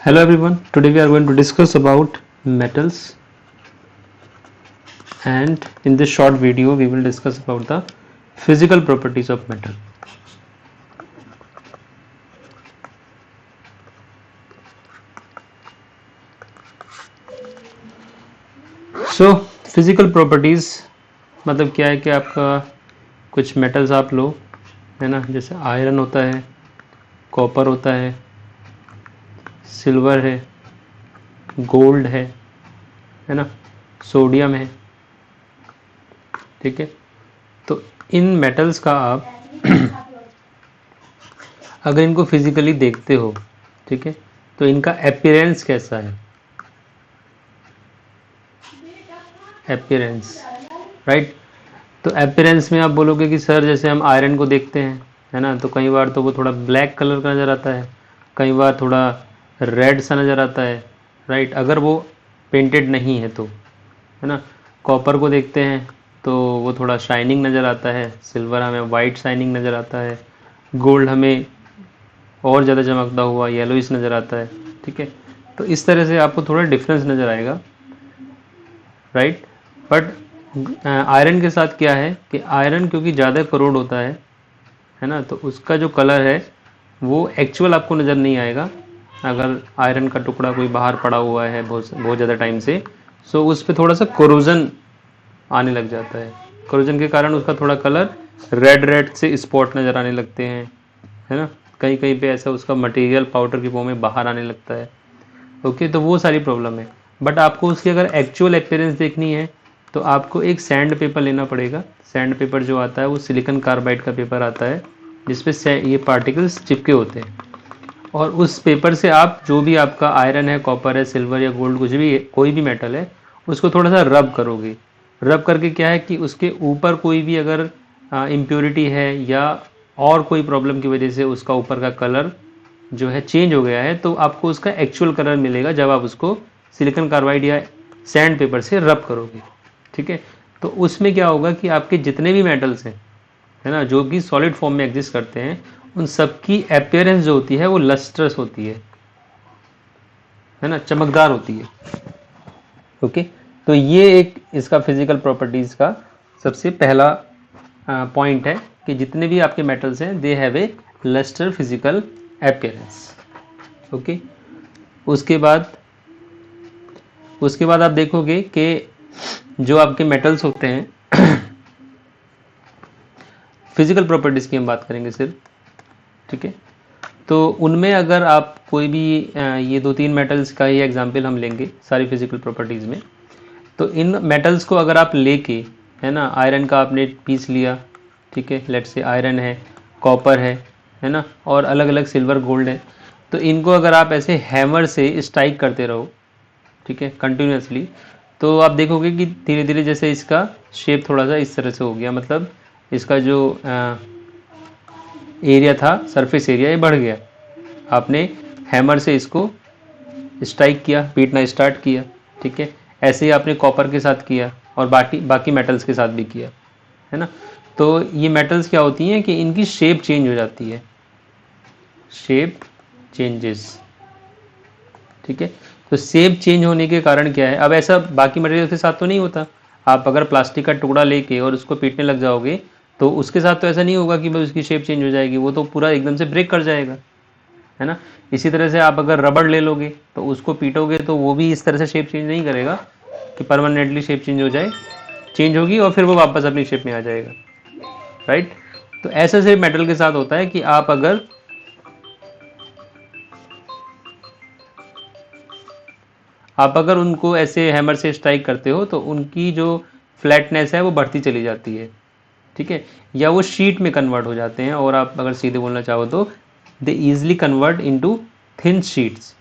Hello everyone, today we are going to discuss about metals, and in this short video we will discuss about the physical properties of metal. So physical properties मतलब क्या है कि आपका कुछ metals आप लो, है ना, जैसे आयरन होता है, कॉपर होता है, सिल्वर है, गोल्ड है ना, सोडियम है, ठीक है। तो इन मेटल्स का आप अगर इनको फिजिकली देखते हो, ठीक है, तो इनका अपीयरेंस कैसा है, अपीयरेंस, राइट। तो अपीयरेंस में आप बोलोगे कि सर जैसे हम आयरन को देखते हैं, है ना, तो कई बार तो वो थोड़ा ब्लैक कलर का नज़र आता है, कई बार थोड़ा रेड सा नज़र आता है, राइट, अगर वो पेंटेड नहीं है तो, है ना। कॉपर को देखते हैं तो वो थोड़ा शाइनिंग नज़र आता है, सिल्वर हमें वाइट शाइनिंग नज़र आता है, गोल्ड हमें और ज़्यादा चमकता हुआ येलोइश नज़र आता है, ठीक है। तो इस तरह से आपको थोड़ा डिफरेंस नज़र आएगा, राइट। बट आयरन के साथ क्या है कि आयरन क्योंकि ज़्यादा करोड होता है ना, तो उसका जो कलर है वो एक्चुअल आपको नज़र नहीं आएगा। अगर आयरन का टुकड़ा कोई बाहर पड़ा हुआ है बहुत बहुत ज़्यादा टाइम से, सो उस पर थोड़ा सा कोरोजन आने लग जाता है, कोरोजन के कारण उसका थोड़ा कलर रेड रेड से स्पॉट नज़र आने लगते हैं, है ना। कहीं कहीं पे ऐसा उसका मटेरियल पाउडर की फॉर्म में बाहर आने लगता है, ओके। तो वो सारी प्रॉब्लम है। बट आपको उसकी अगर एक्चुअल अपीयरेंस देखनी है तो आपको एक सैंड पेपर लेना पड़ेगा। सैंड पेपर जो आता है वो सिलिकॉन कार्बाइड का पेपर आता है जिसपे ये पार्टिकल्स चिपके होते हैं, और उस पेपर से आप जो भी आपका आयरन है, कॉपर है, सिल्वर या गोल्ड, कुछ भी कोई भी मेटल है, उसको थोड़ा सा रब करोगे। रब करके क्या है कि उसके ऊपर कोई भी अगर इम्प्योरिटी है या और कोई प्रॉब्लम की वजह से उसका ऊपर का कलर जो है चेंज हो गया है, तो आपको उसका एक्चुअल कलर मिलेगा जब आप उसको सिलिकॉन कार्बाइड या सैंड पेपर से रब करोगे, ठीक है। तो उसमें क्या होगा कि आपके जितने भी मेटल्स हैं, है ना, जो भी सॉलिड फॉर्म में एग्जिस्ट करते हैं, उन सबकी अपीयरेंस जो होती है वो लस्ट्रस होती है ना, चमकदार होती है, ओके। तो ये एक इसका फिजिकल प्रॉपर्टीज का सबसे पहला पॉइंट है कि जितने भी आपके मेटल्स हैं they have a lustre physical appearance, okay. उसके बाद आप देखोगे कि जो आपके मेटल्स होते हैं फिजिकल प्रॉपर्टीज की हम बात करेंगे सिर्फ, ठीक है। तो उनमें अगर आप कोई भी ये 2-3 मेटल्स का ही एग्जांपल हम लेंगे सारी फिजिकल प्रॉपर्टीज़ में, तो इन मेटल्स को अगर आप लेके, है ना, आयरन का आपने पीस लिया, ठीक है, लेट्स से आयरन है, कॉपर है ना, और अलग अलग सिल्वर गोल्ड है, तो इनको अगर आप ऐसे हैमर से स्ट्राइक करते रहो, ठीक है, कंटिन्यूसली, तो आप देखोगे कि धीरे धीरे जैसे इसका शेप थोड़ा सा इस तरह से हो गया, मतलब इसका जो एरिया था, सरफेस एरिया, ये बढ़ गया। आपने हैमर से इसको स्ट्राइक किया, पीटना स्टार्ट किया, ठीक है। ऐसे ही आपने कॉपर के साथ किया और बाकी मेटल्स के साथ भी किया, है ना। तो ये मेटल्स क्या होती हैं कि इनकी शेप चेंज हो जाती है, शेप चेंजेस, ठीक है। तो शेप चेंज होने के कारण क्या है, अब ऐसा बाकी मटेरियल के साथ तो नहीं होता। आप अगर प्लास्टिक का टुकड़ा लेके और उसको पीटने लग जाओगे तो उसके साथ तो ऐसा नहीं होगा कि बस उसकी शेप चेंज हो जाएगी, वो तो पूरा एकदम से ब्रेक कर जाएगा, है ना। इसी तरह से आप अगर रबड़ ले लोगे तो उसको पीटोगे तो वो भी इस तरह से शेप चेंज नहीं करेगा कि परमानेंटली शेप चेंज हो जाए, चेंज होगी और फिर वो वापस अपनी शेप में आ जाएगा, राइट। तो ऐसे से मेटल के साथ होता है कि आप अगर उनको ऐसे हैमर से स्ट्राइक करते हो तो उनकी जो फ्लैटनेस है वो बढ़ती चली जाती है, ठीक है, या वो शीट में कन्वर्ट हो जाते हैं, और आप अगर सीधे बोलना चाहो तो they easily convert into thin sheets,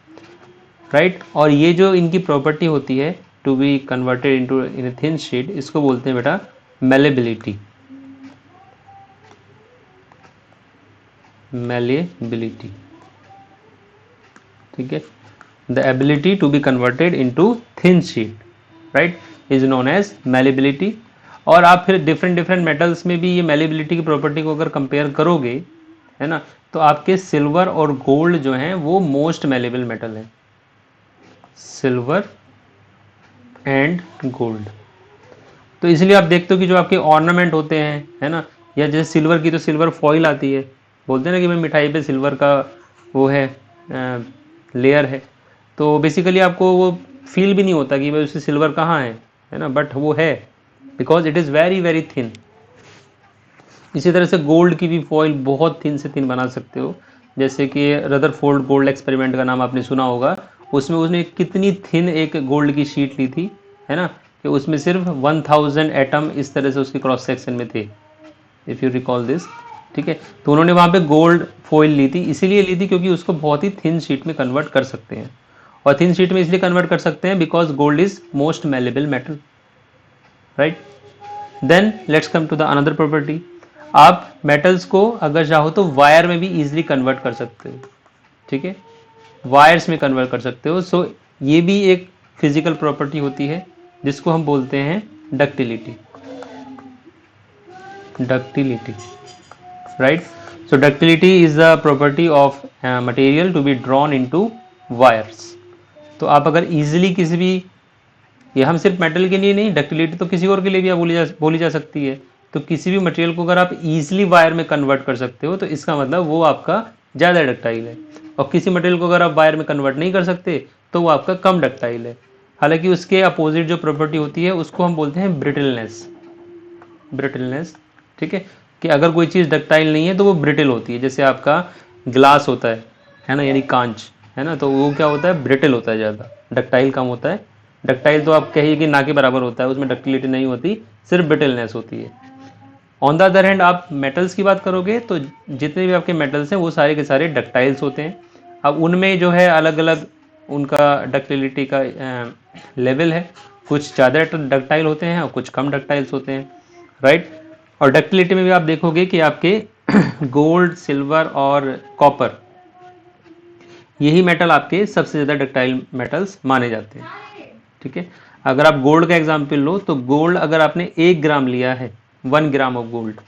right. और ये जो इनकी प्रॉपर्टी होती है to be converted into in thin sheet, इसको बोलते हैं बेटा मेलेबिलिटी, मेलेबिलिटी, ठीक है। The ability to be converted into thin sheet, right, is known as malleability. और आप फिर डिफरेंट डिफरेंट मेटल्स में भी ये मेलेबिलिटी की प्रॉपर्टी को अगर कंपेयर करोगे, है ना, तो आपके सिल्वर और गोल्ड जो हैं वो मोस्ट मेलेबल मेटल हैं, सिल्वर एंड गोल्ड। तो इसलिए आप देखते हो कि जो आपके ऑर्नामेंट होते हैं, है ना, या जैसे सिल्वर की तो सिल्वर फॉइल आती है, बोलते हैं ना कि भाई मिठाई पे सिल्वर का वो है, लेयर है, तो बेसिकली आपको वो फील भी नहीं होता कि भाई उससे सिल्वर कहाँ है ना, बट वो है because it is very very thin. इसी तरह से गोल्ड की भी फॉइल बहुत थिन से थिन बना सकते हो, जैसे कि रदरफोर्ड गोल्ड एक्सपेरिमेंट का नाम आपने सुना होगा, उसमें उसने कितनी थिन एक गोल्ड की शीट ली थी, है ना, कि उसमें सिर्फ 1000 एटम इस तरह से उसके क्रॉस सेक्शन में थे, इफ़ यू रिकॉल दिस। ठीक है, तो उन्होंने वहाँ पे गोल्ड फॉइल ली थी, इसीलिए ली थी क्योंकि उसको बहुत ही थिन शीट में कन्वर्ट कर सकते हैं, और थिन शीट में इसलिए कन्वर्ट कर सकते हैं because gold is most malleable metal, right. Then let's come to the another property. आप मेटल्स को अगर चाहो तो वायर में भी इजीली कन्वर्ट कर सकते हो, ठीक है, वायर्स में कन्वर्ट कर सकते हो। सो ये भी एक फिजिकल प्रॉपर्टी होती है जिसको हम बोलते हैं ductility, ductility, right. So ductility is the property of material to be drawn into wires. तो आप अगर इजीली किसी भी, ये हम सिर्फ मेटल के लिए नहीं, डक्टिलिटी तो किसी और के लिए भी आप बोली जा सकती है, तो किसी भी मटेरियल को अगर आप इजीली वायर में कन्वर्ट कर सकते हो तो इसका मतलब वो आपका ज़्यादा डक्टाइल है, और किसी मटेरियल को अगर आप वायर में कन्वर्ट नहीं कर सकते तो वो आपका कम डक्टाइल है। हालांकि उसके अपोजिट जो प्रॉपर्टी होती है उसको हम बोलते हैं ब्रिटलनेस, ब्रिटलनेस, ठीक है, कि अगर कोई चीज़ डक्टाइल नहीं है तो वो ब्रिटल होती है, जैसे आपका ग्लास होता है ना, यानी कांच, है ना, तो वो क्या होता है, ब्रिटल होता है, ज़्यादा डक्टाइल कम होता है। डक्टाइल तो आप कहिए कि ना के बराबर होता है, उसमें डक्टिलिटी नहीं होती, सिर्फ ब्रिटलनेस होती है। ऑन द अदर हैंड आप मेटल्स की बात करोगे तो जितने भी आपके मेटल्स हैं वो सारे के सारे डक्टाइल्स होते हैं। अब उनमें जो है अलग अलग उनका डक्टिलिटी का लेवल है, कुछ ज़्यादा डक्टाइल होते हैं और कुछ कम डक्टाइल्स होते हैं, राइट। और डक्टिलिटी में भी आप देखोगे कि आपके गोल्ड, सिल्वर और कॉपर, यही मेटल आपके सबसे ज़्यादा डक्टाइल मेटल्स माने जाते हैं, ठीक है। अगर आप गोल्ड का एग्जाम्पल लो तो गोल्ड अगर आपने 1 ग्राम लिया है, 1 gram of gold,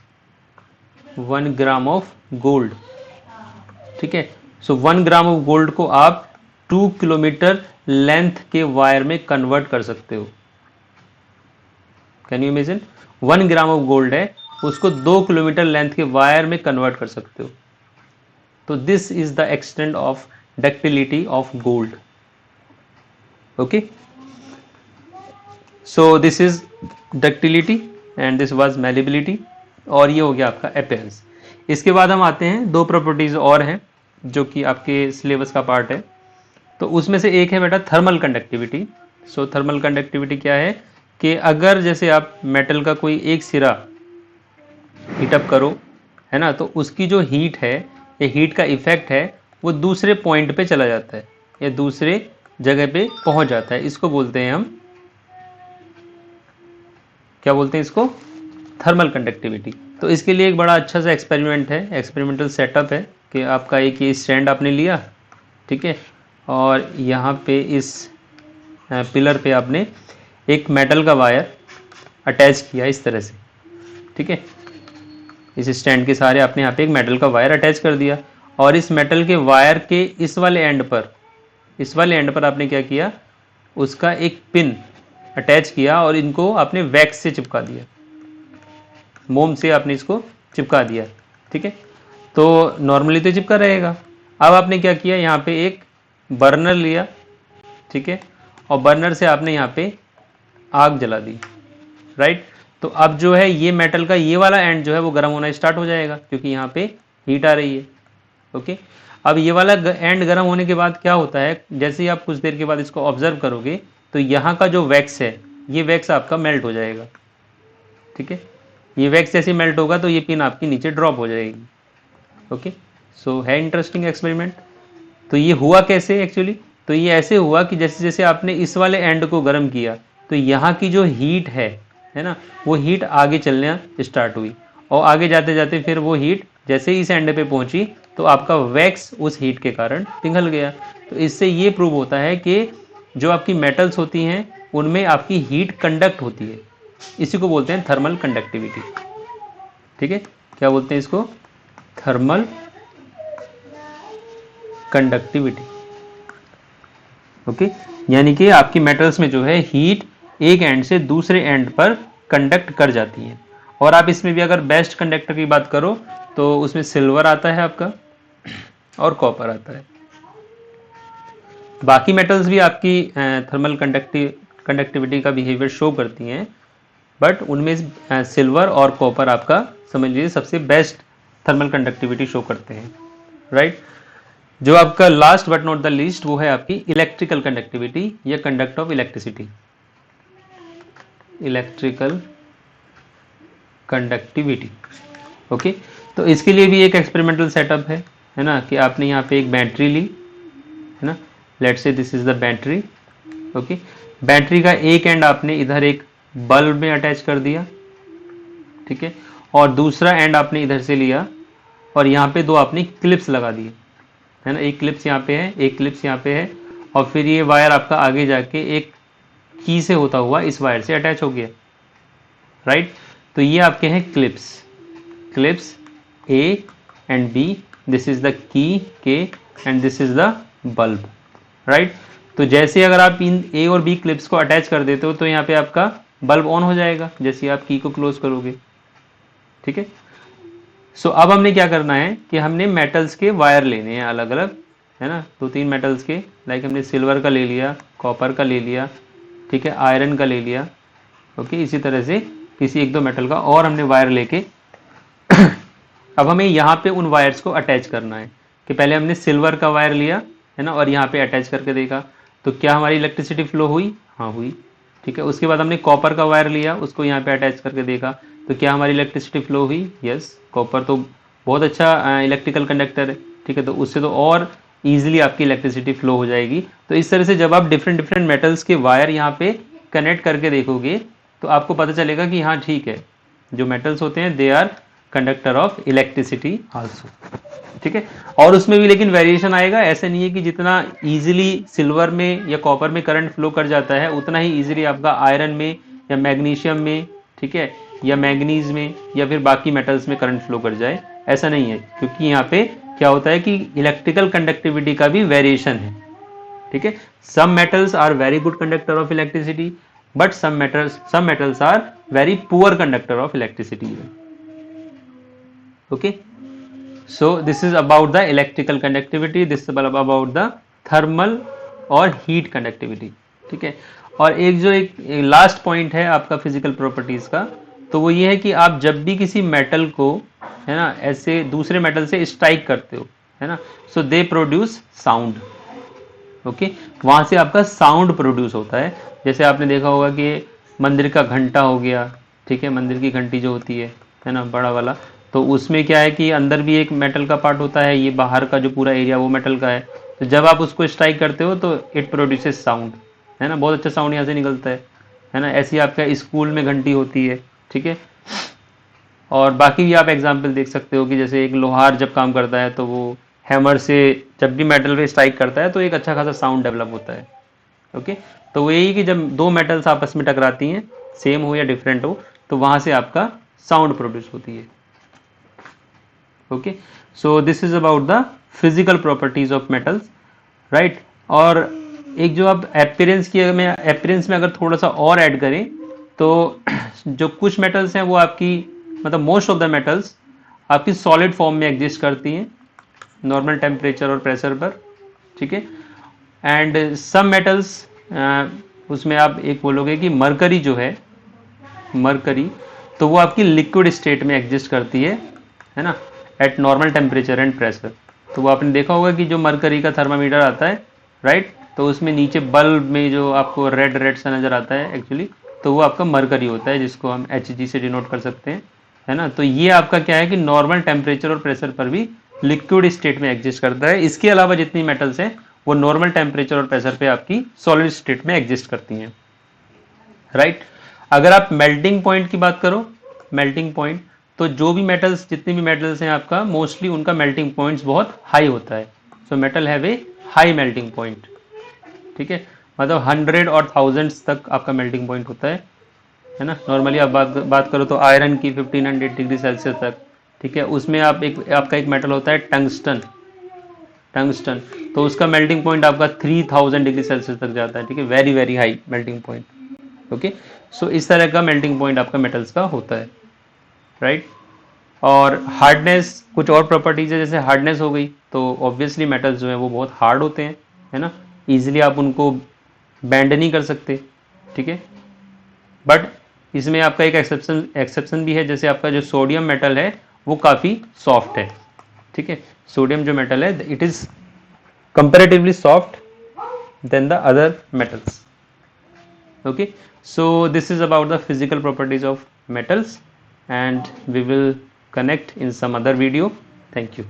1 gram of gold, ठीक है, सो 1 ग्राम ऑफ गोल्ड को आप 2 किलोमीटर लेंथ के वायर में कन्वर्ट कर सकते हो। Can you imagine, 1 gram of gold है, उसको 2 किलोमीटर लेंथ के वायर में कन्वर्ट कर सकते हो। तो this is the extent of ductility of gold, okay. So this is ductility and this was malleability, और ये हो गया आपका अपीयरेंस। इसके बाद हम आते हैं, 2 प्रॉपर्टीज और हैं जो कि आपके सिलेबस का पार्ट है, तो उसमें से एक है बेटा थर्मल कंडक्टिविटी। सो थर्मल कंडक्टिविटी क्या है कि अगर जैसे आप मेटल का कोई एक सिरा हीटअप करो, है ना, तो उसकी जो हीट है, ये हीट का इफेक्ट है, वो दूसरे पॉइंट पे चला जाता है या दूसरे जगह पे पहुंच जाता है, इसको बोलते हैं हम, क्या बोलते हैं इसको, थर्मल कंडक्टिविटी। तो इसके लिए एक बड़ा अच्छा सा एक्सपेरिमेंट है, एक्सपेरिमेंटल सेटअप है कि आपका एक ये स्टैंड आपने लिया, ठीक है, और यहाँ पे इस पिलर पे आपने एक मेटल का वायर अटैच किया इस तरह से, ठीक है, इस स्टैंड के सहारे आपने यहाँ पे एक मेटल का वायर अटैच कर दिया, और इस मेटल के वायर के इस वाले एंड पर, इस वाले एंड पर आपने क्या किया, उसका एक पिन अटैच किया और इनको आपने वैक्स से चिपका दिया, मोम से आपने इसको चिपका दिया, ठीक है। तो नॉर्मली तो चिपका रहेगा। अब आपने क्या किया, यहाँ पे एक बर्नर लिया, ठीक है, और बर्नर से आपने यहाँ पे आग जला दी, राइट। तो अब जो है ये मेटल का ये वाला एंड जो है वो गर्म होना स्टार्ट हो जाएगा क्योंकि यहाँ पे हीट आ रही है, ओके। अब ये वाला एंड गर्म होने के बाद क्या होता है, जैसे ही आप कुछ देर के बाद इसको ऑब्जर्व करोगे तो यहाँ का जो वैक्स है, ये वैक्स आपका मेल्ट हो जाएगा, ठीक है। ये वैक्स जैसे मेल्ट होगा तो ये पिन आपकी नीचे ड्रॉप हो जाएगी, ओके। सो है इंटरेस्टिंग एक्सपेरिमेंट। तो ये हुआ कैसे एक्चुअली, तो ये ऐसे हुआ कि जैसे जैसे आपने इस वाले एंड को गर्म किया तो यहाँ की जो हीट है ना, वो हीट आगे चलना स्टार्ट हुई, और आगे जाते जाते फिर वो हीट जैसे ही इस एंड पे पहुंची तो आपका वैक्स उस हीट के कारण पिघल गया। तो इससे ये प्रूव होता है कि जो आपकी मेटल्स होती हैं उनमें आपकी हीट कंडक्ट होती है, इसी को बोलते हैं थर्मल कंडक्टिविटी, ठीक है। क्या बोलते हैं इसको, थर्मल कंडक्टिविटी। ओके, यानी कि आपकी मेटल्स में जो है हीट एक एंड से दूसरे एंड पर कंडक्ट कर जाती है। और आप इसमें भी अगर बेस्ट कंडक्टर की बात करो तो उसमें सिल्वर आता है आपका और कॉपर आता है। बाकी मेटल्स भी आपकी थर्मल कंडक्टिविटी का बिहेवियर शो करती हैं, बट उनमें सिल्वर और कॉपर आपका समझ लीजिए सबसे बेस्ट थर्मल कंडक्टिविटी शो करते हैं, राइट। जो आपका last but not the least वो है आपकी इलेक्ट्रिकल कंडक्टिविटी या conduct of electricity, electrical conductivity. Okay, तो इसके लिए भी एक एक्सपेरिमेंटल सेटअप है ना, कि आपने यहाँ पे एक बैटरी ली है ना, let's say this is the battery. Okay, battery का एक एंड आपने इधर एक बल्ब में अटैच कर दिया, ठीक है, और दूसरा एंड आपने इधर से लिया और यहाँ पे दो आपने क्लिप्स लगा दिए, है ना, एक क्लिप्स यहाँ पे है, एक क्लिप्स यहाँ पे है, और फिर ये वायर आपका आगे जाके एक की से होता हुआ इस वायर से अटैच हो गया, राइट। तो ये आपके हैं clips, clips A and B, this is the key K and this is the bulb, right. तो जैसे अगर आप इन A और B क्लिप्स को अटैच कर देते हो तो यहाँ पे आपका बल्ब ऑन हो जाएगा जैसे आप की को क्लोज करोगे, ठीक है। सो अब हमने क्या करना है कि हमने मेटल्स के वायर लेने हैं अलग अलग, है ना, दो तीन मेटल्स के, लाइक हमने सिल्वर का ले लिया, कॉपर का ले लिया, ठीक है, आयरन का ले लिया। ओके, इसी तरह से किसी एक दो मेटल का और हमने वायर लेके अब हमें यहाँ पे उन वायर्स को अटैच करना है कि पहले हमने सिल्वर का वायर लिया है ना और यहाँ पे अटैच करके देखा तो क्या हमारी इलेक्ट्रिसिटी फ्लो हुई, हाँ हुई, ठीक है। उसके बाद हमने कॉपर का वायर लिया, उसको यहाँ पे अटैच करके देखा तो क्या हमारी इलेक्ट्रिसिटी फ्लो हुई, यस, कॉपर तो बहुत अच्छा इलेक्ट्रिकल कंडक्टर है, ठीक है, तो उससे तो और ईजिली आपकी इलेक्ट्रिसिटी फ्लो हो जाएगी। तो इस तरह से जब आप डिफरेंट डिफरेंट मेटल्स के वायर यहाँ पे कनेक्ट करके देखोगे तो आपको पता चलेगा कि हाँ ठीक है, जो मेटल्स होते हैं they are conductor of electricity also, ठीक है। और उसमें भी लेकिन वेरिएशन आएगा, ऐसे नहीं है कि जितना इजीली सिल्वर में या कॉपर में करंट फ्लो कर जाता है उतना ही इजीली आपका आयरन में या मैग्नीशियम में, ठीक है, या मैग्नीज में या फिर बाकी मेटल्स में करंट फ्लो कर जाए, ऐसा नहीं है, क्योंकि यहाँ पे क्या होता है कि इलेक्ट्रिकल कंडक्टिविटी का भी वेरिएशन है, ठीक है। Some metals are very good conductor of electricity but some metals are very poor conductor of electricity. Okay, so this is about the electrical conductivity, this is about the thermal और heat conductivity, ठीक है। और एक last point है आपका physical properties का, तो वो ये है कि आप जब भी किसी मेटल को, है ना, ऐसे दूसरे मेटल से स्ट्राइक करते हो, है ना, सो दे प्रोड्यूस साउंड। ओके, वहां से आपका साउंड प्रोड्यूस होता है। जैसे आपने देखा होगा कि मंदिर का घंटा हो गया, ठीक है, मंदिर की घंटी जो होती है ना, बड़ा वाला, तो उसमें क्या है कि अंदर भी एक मेटल का पार्ट होता है, ये बाहर का जो पूरा एरिया वो मेटल का है। तो जब आप उसको स्ट्राइक करते हो तो इट प्रोड्यूसेस साउंड, है ना, बहुत अच्छा साउंड यहाँ से निकलता है ना। ऐसी आपका स्कूल में घंटी होती है, ठीक है। और बाकी भी आप एग्जाम्पल देख सकते हो कि जैसे एक लोहार जब काम करता है तो वो हैमर से जब भी मेटल पे स्ट्राइक करता है तो एक अच्छा खासा साउंड डेवलप होता है। ओके, तो वो यही कि जब दो मेटल्स आपस में टकराती हैं, सेम हो या डिफरेंट हो, तो वहां से आपका साउंड प्रोड्यूस होती है। Okay, so this is about the physical properties of metals, right. और एक जो आप अपीयरेंस में अगर थोड़ा सा और ऐड करें तो जो कुछ मेटल्स हैं वो आपकी, मतलब मोस्ट ऑफ द मेटल्स आपकी सॉलिड फॉर्म में एग्जिस्ट करती हैं नॉर्मल टेम्परेचर और प्रेशर पर, ठीक है। एंड सम मेटल्स, उसमें आप एक बोलोगे कि मरकरी जो है, मरकरी, तो वो आपकी लिक्विड स्टेट में एग्जिस्ट करती है ना, eight normal temperature and pressure. तो वो आपने देखा होगा कि जो मरकरी का थर्मामीटर आता है, राइट, तो उसमें नीचे बल्ब में जो आपको रेड रेड सा नजर आता है एक्चुअली, तो वो आपका मरकरी होता है जिसको हम Hg से डिनोट कर सकते हैं, है ना। तो ये आपका क्या है कि नॉर्मल टेम्परेचर और प्रेशर पर भी लिक्विड स्टेट में एग्जिस्ट करता है। इसके अलावा जितनी मेटल्स हैं वो नॉर्मल टेम्परेचर और प्रेशर पे आपकी सॉलिड स्टेट में एग्जिस्ट करती हैं, राइट। अगर आप मेल्टिंग पॉइंट की बात करो, मेल्टिंग पॉइंट, तो जो भी मेटल्स, जितने भी मेटल्स हैं आपका, मोस्टली उनका मेल्टिंग पॉइंट्स बहुत हाई होता है। So metal have a high melting point, ठीक है, मतलब 100 और 1000 तक आपका मेल्टिंग पॉइंट होता है ना। नॉर्मली आप बात करो तो आयरन की 1500 डिग्री सेल्सियस तक, ठीक है। उसमें आपका एक मेटल होता है टंगस्टन, टंगस्टन, तो उसका मेल्टिंग पॉइंट आपका 3000 डिग्री सेल्सियस तक जाता है, ठीक है, very very high melting point. Okay, so इस तरह का मेल्टिंग पॉइंट आपका मेटल्स का होता है, राइट। और हार्डनेस, कुछ और प्रॉपर्टीज है, जैसे हार्डनेस हो गई तो ऑब्वियसली मेटल्स जो है वो बहुत हार्ड होते हैं, है ना, इजीली आप उनको बैंड नहीं कर सकते, ठीक है। बट इसमें आपका एक एक्सेप्शन भी है, जैसे आपका जो सोडियम मेटल है वो काफ़ी सॉफ्ट है, ठीक है। सोडियम जो मेटल है it is comparatively soft than the other metals. Okay, so this is about the physical properties of metals, and we will connect in some other video. Thank you.